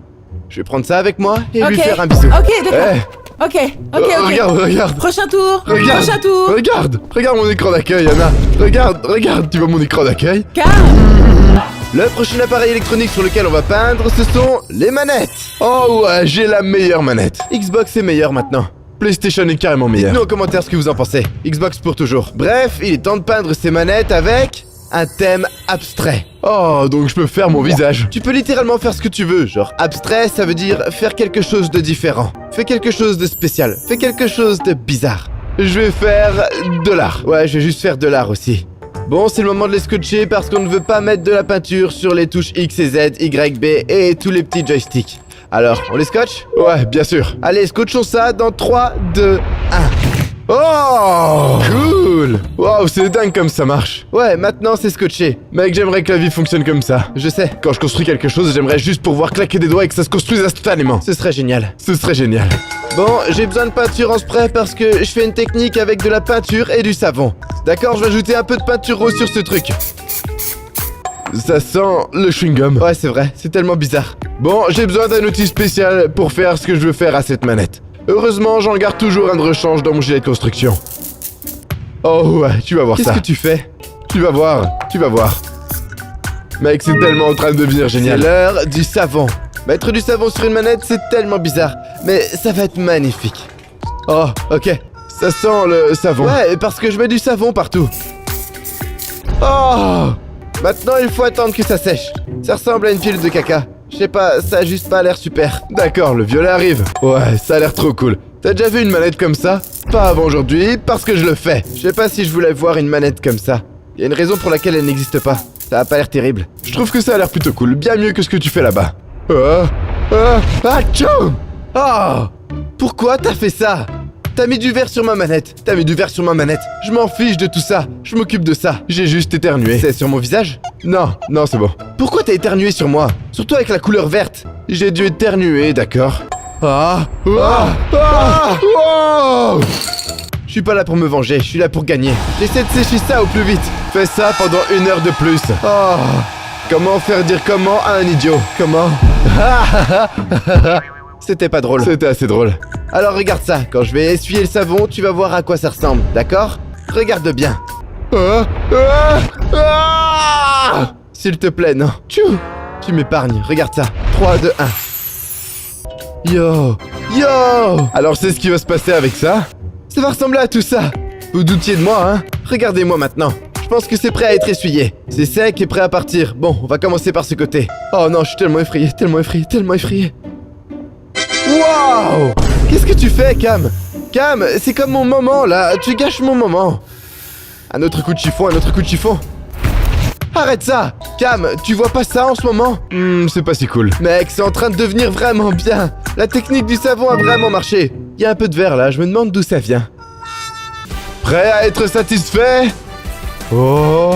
Je vais prendre ça avec moi et lui Ok. faire un bisou. Ok, d'accord. Eh, Ok. regarde. Prochain tour. Regarde. Prochain tour. Regarde mon écran d'accueil, Anna. Regarde, tu vois mon écran d'accueil? Calme. Le prochain appareil électronique sur lequel on va peindre, ce sont les manettes. Oh ouais, j'ai la meilleure manette. Xbox est meilleur maintenant. PlayStation est carrément Dites-nous meilleure. en commentaire ce que vous en pensez. Xbox pour toujours. Bref, il est temps de peindre ces manettes avec un thème abstrait. Oh, donc je peux faire mon visage. Tu peux littéralement faire ce que tu veux. Genre, abstrait, ça veut dire faire quelque chose de différent. Fais quelque chose de spécial. Fais quelque chose de bizarre. Je vais faire de l'art. Ouais, je vais juste faire de l'art aussi. Bon, c'est le moment de les scotcher parce qu'on ne veut pas mettre de la peinture sur les touches X et Z, Y, B et tous les petits joysticks. Alors, on les scotche? Ouais, bien sûr. Allez, scotchons ça dans 3, 2, 1. Oh, cool. Waouh, c'est dingue comme ça marche. Ouais, maintenant c'est scotché. Mec, j'aimerais que la vie fonctionne comme ça. Je sais, Quand je construis quelque chose, j'aimerais juste pouvoir claquer des doigts et que ça se construise instantanément. ce serait génial. Ce serait génial. Bon, j'ai besoin de peinture en spray parce que je fais une technique avec de la peinture et du savon. D'accord, je vais ajouter un peu de peinture rose sur ce truc. Ça sent le chewing-gum. Ouais, c'est vrai, c'est tellement bizarre. Bon, j'ai besoin d'un outil spécial pour faire ce que je veux faire à cette manette. Heureusement, j'en garde toujours un de rechange dans mon gilet de construction. Oh ouais, tu vas voir Qu'est-ce ça. que tu fais? Tu vas voir. Mec, c'est tellement en train de devenir C'est génial. l'heure du savon. Mettre du savon sur une manette, c'est tellement bizarre. Mais ça va être magnifique. Oh, ok. Ça sent le savon. Ouais, parce que je mets du savon partout. Oh! Maintenant, il faut attendre que ça sèche. Ça ressemble à une pile de caca. Je sais pas, ça a juste pas l'air super. D'accord, le violet arrive. Ouais, ça a l'air trop cool. T'as déjà vu une manette comme ça? Pas avant aujourd'hui, parce que je le fais. Je sais pas si je voulais voir une manette comme ça. Il y a une raison pour laquelle elle n'existe pas. Ça a pas l'air terrible. Je trouve que ça a l'air plutôt cool, bien mieux que ce que tu fais là-bas. Tchou! Oh! Pourquoi t'as fait ça? T'as mis du verre sur ma manette. Je m'en fiche de tout ça. Je m'occupe de ça. J'ai juste éternué. C'est sur mon visage? Non, c'est bon. Pourquoi t'as éternué sur moi? Surtout avec la couleur verte. J'ai dû éternuer, d'accord. Ah! Oh! Je suis pas là pour me venger, je suis là pour gagner. J'essaie de sécher ça au plus vite. Fais ça pendant 1 heure de plus. Oh! Comment faire dire comment à un idiot? Comment? C'était pas drôle. C'était assez drôle. Alors regarde ça, quand je vais essuyer le savon, tu vas voir à quoi ça ressemble, d'accord? Regarde bien. S'il te plaît, non. Tchou! Tu m'épargnes, regarde ça. 3, 2, 1. Yo! Alors c'est ce qui va se passer avec ça? Ça va ressembler à tout ça. Vous doutiez de moi, hein? Regardez-moi maintenant. Je pense que c'est prêt à être essuyé. C'est sec et prêt à partir. Bon, on va commencer par ce côté. Oh non, je suis tellement effrayé, tellement effrayé, tellement effrayé. Waouh! Qu'est-ce que tu fais, Cam? Cam, c'est comme mon moment, là. Tu gâches mon moment. Un autre coup de chiffon, un autre coup de chiffon. Arrête ça! Cam, tu vois pas ça en ce moment? C'est pas si cool. Mec, c'est en train de devenir vraiment bien. La technique du savon a vraiment marché. Il y a un peu de verre là, je me demande d'où ça vient. Prêt à être satisfait? Oh!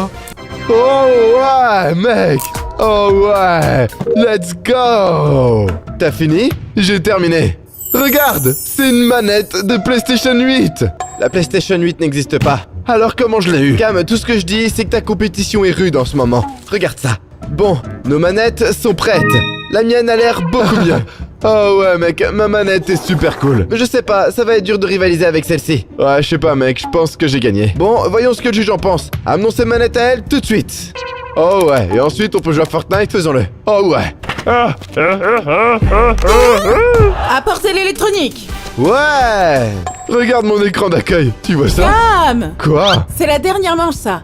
Oh ouais, mec! Oh ouais! Let's go! T'as fini? J'ai terminé. Regarde! C'est une manette de PlayStation 8! La PlayStation 8 n'existe pas. Alors comment je l'ai eu? Cam, tout ce que je dis, c'est que ta compétition est rude en ce moment. Regarde ça. Bon, nos manettes sont prêtes. La mienne a l'air beaucoup mieux. Oh ouais mec, ma manette est super cool. Mais je sais pas, ça va être dur de rivaliser avec celle-ci. Ouais, je sais pas mec, je pense que j'ai gagné. Bon, voyons ce que le juge en pense. Amenons ces manettes à elle tout de suite. Oh ouais, et ensuite on peut jouer à Fortnite? Faisons-le. Oh ouais. Apportez l'électronique. Ouais! Regarde mon écran d'accueil, tu vois ça? Cam! Quoi? C'est la dernière manche, ça.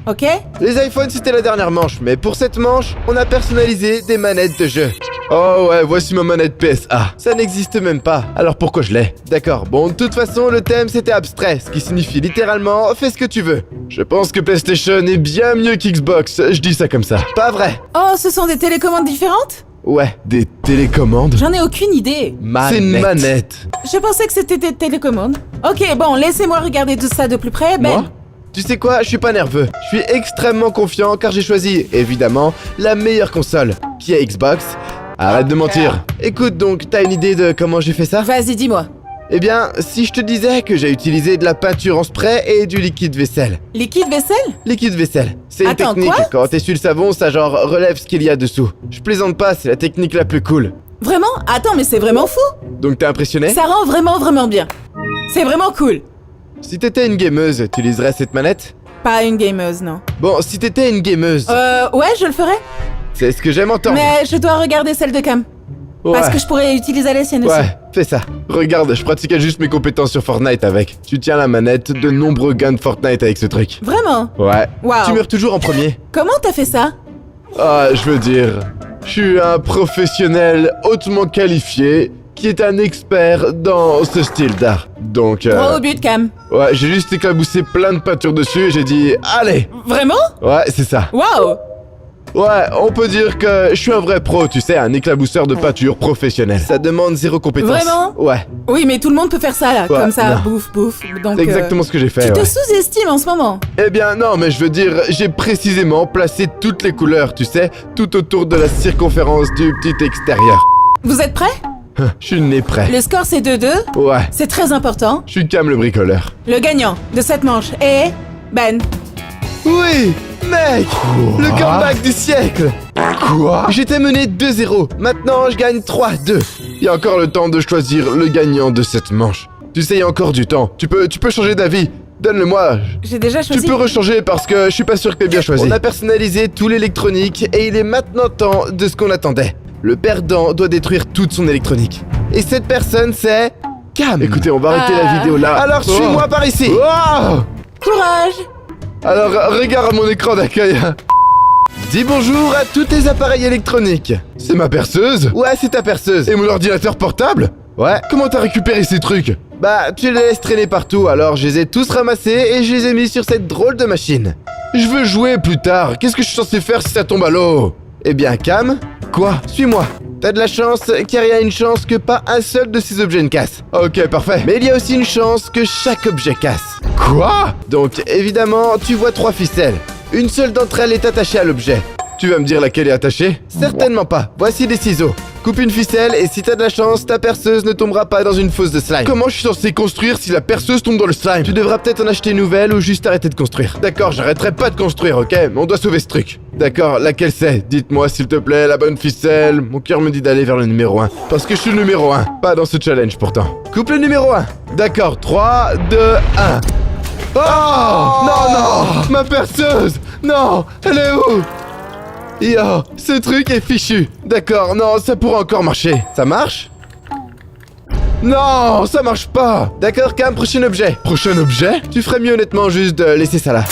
Ok? Les iPhones, c'était la dernière manche, mais pour cette manche, on a personnalisé des manettes de jeu. Oh ouais, voici ma manette PSA. Ça n'existe même pas. Alors pourquoi je l'ai? D'accord, bon, de toute façon, le thème c'était abstrait, ce qui signifie littéralement fais ce que tu veux. Je pense que PlayStation est bien mieux qu'Xbox, je dis ça comme ça. Pas vrai. Oh, ce sont des télécommandes différentes? Ouais, Des télécommandes? J'en ai aucune idée. C'est une manette. Je pensais que c'était des télécommandes. Ok, bon, laissez-moi regarder tout ça de plus près, Ben. Moi? Tu sais quoi, je suis pas nerveux. Je suis extrêmement confiant car j'ai choisi, évidemment, la meilleure console, qui est Xbox. Arrête de mentir. Écoute donc, t'as une idée de comment j'ai fait ça? Vas-y, dis-moi. Eh bien, si je te disais que j'ai utilisé de la peinture en spray et du liquide vaisselle. Liquide vaisselle? Liquide vaisselle. C'est une Attends, technique, quoi? quand t'essuies le savon, ça genre relève ce qu'il y a dessous. Je plaisante pas, c'est la technique la plus cool. Vraiment? Attends, mais c'est vraiment fou. Donc t'es impressionné? Ça rend vraiment bien. C'est vraiment cool. Si t'étais une gameuse, tu utiliserais cette manette? Pas une gameuse, non. Bon, si t'étais une gameuse, Ouais, je le ferai. c'est ce que j'aime entendre. Mais je dois regarder celle de Cam. Parce que je pourrais utiliser la sienne aussi. Ouais, fais ça. Regarde, je pratiquais juste mes compétences sur Fortnite avec. Tu tiens la manette, de nombreux gains de Fortnite avec ce truc. Vraiment? Ouais. Waouh. Tu meurs toujours en premier. Comment t'as fait ça? Ah, je veux dire, je suis un professionnel hautement qualifié qui est un expert dans ce style d'art. Donc, Droit au but, Cam. ouais, j'ai juste éclaboussé plein de peinture dessus et j'ai dit, allez! Vraiment? Ouais, c'est ça. Waouh! Ouais, on peut dire que je suis un vrai pro, tu sais, un éclabousseur de peinture professionnel. Ça demande zéro compétence. Vraiment? Ouais, Oui, mais tout le monde peut faire ça, là. Ouais, comme ça, non. bouffe. Donc, C'est exactement ce que j'ai fait, Tu te ouais. sous-estimes en ce moment. Eh bien non, mais je veux dire, j'ai précisément placé toutes les couleurs, tu sais, tout autour de la circonférence du petit extérieur. Vous êtes prêts? Je suis né prêt. Le score, c'est 2-2. Ouais, C'est très important. je suis Cam le bricoleur. Le gagnant de cette manche est... Ben. oui, mec, le comeback du siècle. Quoi? J'étais mené 2-0. Maintenant, je gagne 3-2. Il y a encore le temps de choisir le gagnant de cette manche. Tu sais, il y a encore du temps. Tu peux changer d'avis. Donne-le-moi. J'ai déjà Tu choisi. peux rechanger parce que je suis pas sûr que t'aies bien choisi. On a personnalisé tout l'électronique et il est maintenant temps de ce qu'on attendait. Le perdant doit détruire toute son électronique. Et cette personne, c'est... Cam. Écoutez, on va arrêter la vidéo là. Alors suis-moi par ici. Oh. Courage! Alors, regarde mon écran d'accueil. Dis bonjour à tous tes appareils électroniques. C'est ma perceuse? Ouais, c'est ta perceuse. Et mon ordinateur portable? Ouais. Comment t'as récupéré ces trucs? Bah, tu les laisses traîner partout, alors je les ai tous ramassés et je les ai mis sur cette drôle de machine. Je veux jouer plus tard. Qu'est-ce que je suis censé faire si ça tombe à l'eau? Eh bien, Cam, Quoi? suis-moi. T'as de la chance car il y a une chance que pas un seul de ces objets ne casse. Ok, parfait. Mais il y a aussi une chance que chaque objet casse. Quoi? Donc, évidemment, tu vois 3 ficelles. Une seule d'entre elles est attachée à l'objet. Tu vas me dire laquelle est attachée? Certainement pas. Voici des ciseaux. Coupe une ficelle et si t'as de la chance, ta perceuse ne tombera pas dans une fosse de slime. Comment je suis censé construire si la perceuse tombe dans le slime? Tu devras peut-être en acheter une nouvelle ou juste arrêter de construire. D'accord, j'arrêterai pas de construire, ok? Mais on doit sauver ce truc. D'accord, laquelle c'est? Dites-moi s'il te plaît, la bonne ficelle. Mon cœur me dit d'aller vers le numéro 1. Parce que je suis le numéro 1. Pas dans ce challenge pourtant. Coupe le numéro 1. D'accord, 3, 2, 1. Oh! Non, non! Ma perceuse! Non! Elle est où? Yo, ce truc est fichu. D'accord, non, ça pourrait encore marcher. Ça marche? Non, ça marche pas. D'accord, Cam, prochain objet. Prochain objet? Tu ferais mieux honnêtement juste de laisser ça là.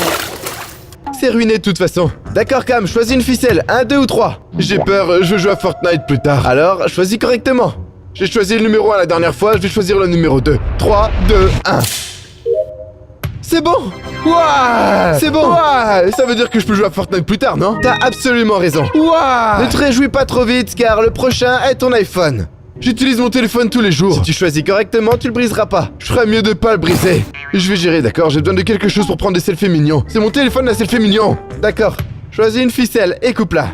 c'est ruiné de toute façon. D'accord Cam, choisis une ficelle, 1, 2 ou 3. J'ai peur, je joue à Fortnite plus tard. Alors, choisis correctement. J'ai choisi le numéro 1 la dernière fois, je vais choisir le numéro 2. 3, 2, 1. C'est bon. Ouais! C'est bon. Ouais! Ça veut dire que je peux jouer à Fortnite plus tard, non? T'as absolument raison. Ouais! Ne te réjouis pas trop vite car le prochain est ton iPhone. J'utilise mon téléphone tous les jours. Si tu choisis correctement, tu le briseras pas. Je ferais mieux de pas le briser. Je vais gérer, d'accord? J'ai besoin de quelque chose pour prendre des selfies mignons. C'est mon téléphone, la selfie mignon. D'accord. Choisis une ficelle et coupe-la.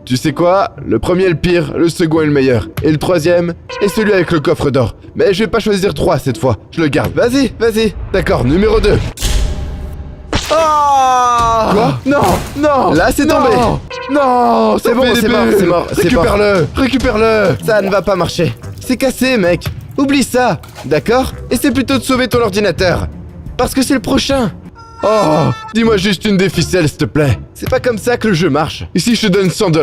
Tu sais quoi? Le premier est le pire, le second est le meilleur. Et le troisième est celui avec le coffre d'or. Mais je vais pas choisir 3 cette fois. Je le garde. Vas-y, vas-y. D'accord, numéro 2. Oh! Quoi? Non! Non! Là, c'est Non! tombé. Non! C'est bon, c'est mort, c'est mort, c'est mort. Récupère-le! Récupère-le! Ça ne va pas marcher. C'est cassé, mec. Oublie ça. D'accord? Essaie plutôt de sauver ton ordinateur. Parce que c'est le prochain. Oh! Dis-moi juste une des ficelles, s'il te plaît. C'est pas comme ça que le jeu marche. Et si je te donne $100?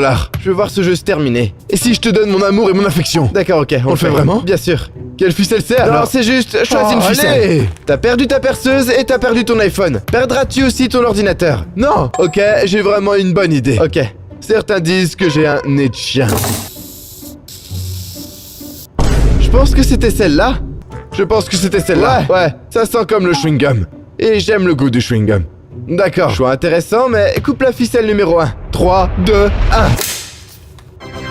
Je veux voir ce jeu se terminer. Et si je te donne mon amour et mon affection? D'accord, ok. On le fait vraiment? Bien sûr. Quelle ficelle c'est Non, alors? c'est juste, choisis une ficelle. Allez! T'as perdu ta perceuse et t'as perdu ton iPhone. Perdras-tu aussi ton ordinateur? Non! Ok, j'ai vraiment une bonne idée. Ok. Certains disent que j'ai un nez de chien. Je pense que c'était celle-là. Je pense que c'était celle-là. Ouais. Ça sent comme le chewing-gum. Et j'aime le goût du chewing-gum. D'accord. Choix intéressant, mais coupe la ficelle numéro 1. 3, 2, 1.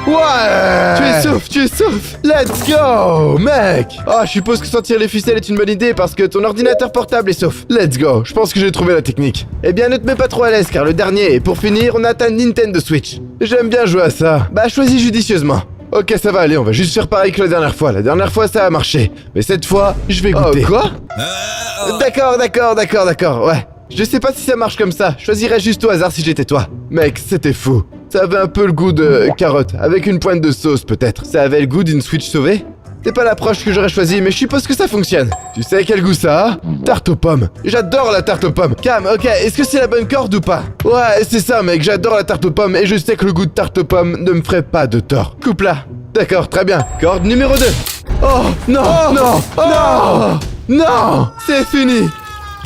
Ouais! Tu es sauf. Let's go, mec! Oh, je suppose que sortir les ficelles est une bonne idée parce que ton ordinateur portable est sauf. Let's go, je pense que j'ai trouvé la technique. Eh bien, ne te mets pas trop à l'aise car le dernier, et pour finir, on a ta Nintendo Switch. J'aime bien jouer à ça. Bah, choisis judicieusement. Ok, ça va aller, on va juste faire pareil que la dernière fois. La dernière fois, ça a marché. Mais cette fois, je vais goûter. Oh, quoi? D'accord, ouais. Je sais pas si ça marche comme ça. Je choisirais juste au hasard si j'étais toi. Mec, c'était fou. Ça avait un peu le goût de carotte, avec une pointe de sauce peut-être. Ça avait le goût d'une Switch sauvée? C'est pas l'approche que j'aurais choisie, mais je suppose que ça fonctionne. Tu sais quel goût ça a? Tarte aux pommes. J'adore la tarte aux pommes. Cam, ok, est-ce que c'est la bonne corde ou pas? Ouais, c'est ça mec, j'adore la tarte aux pommes et je sais que le goût de tarte aux pommes ne me ferait pas de tort. Coupe-la. D'accord, très bien. Corde numéro 2. Oh, non, non, non, non, c'est fini.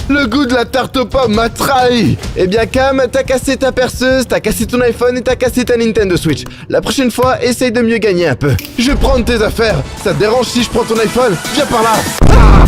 Le goût de la tarte aux pommes m'a trahi. Eh bien Cam, t'as cassé ta perceuse, t'as cassé ton iPhone et t'as cassé ta Nintendo Switch. La prochaine fois, essaye de mieux gagner un peu. Je vais prendre tes affaires. Ça te dérange si je prends ton iPhone? Viens par là. Ah!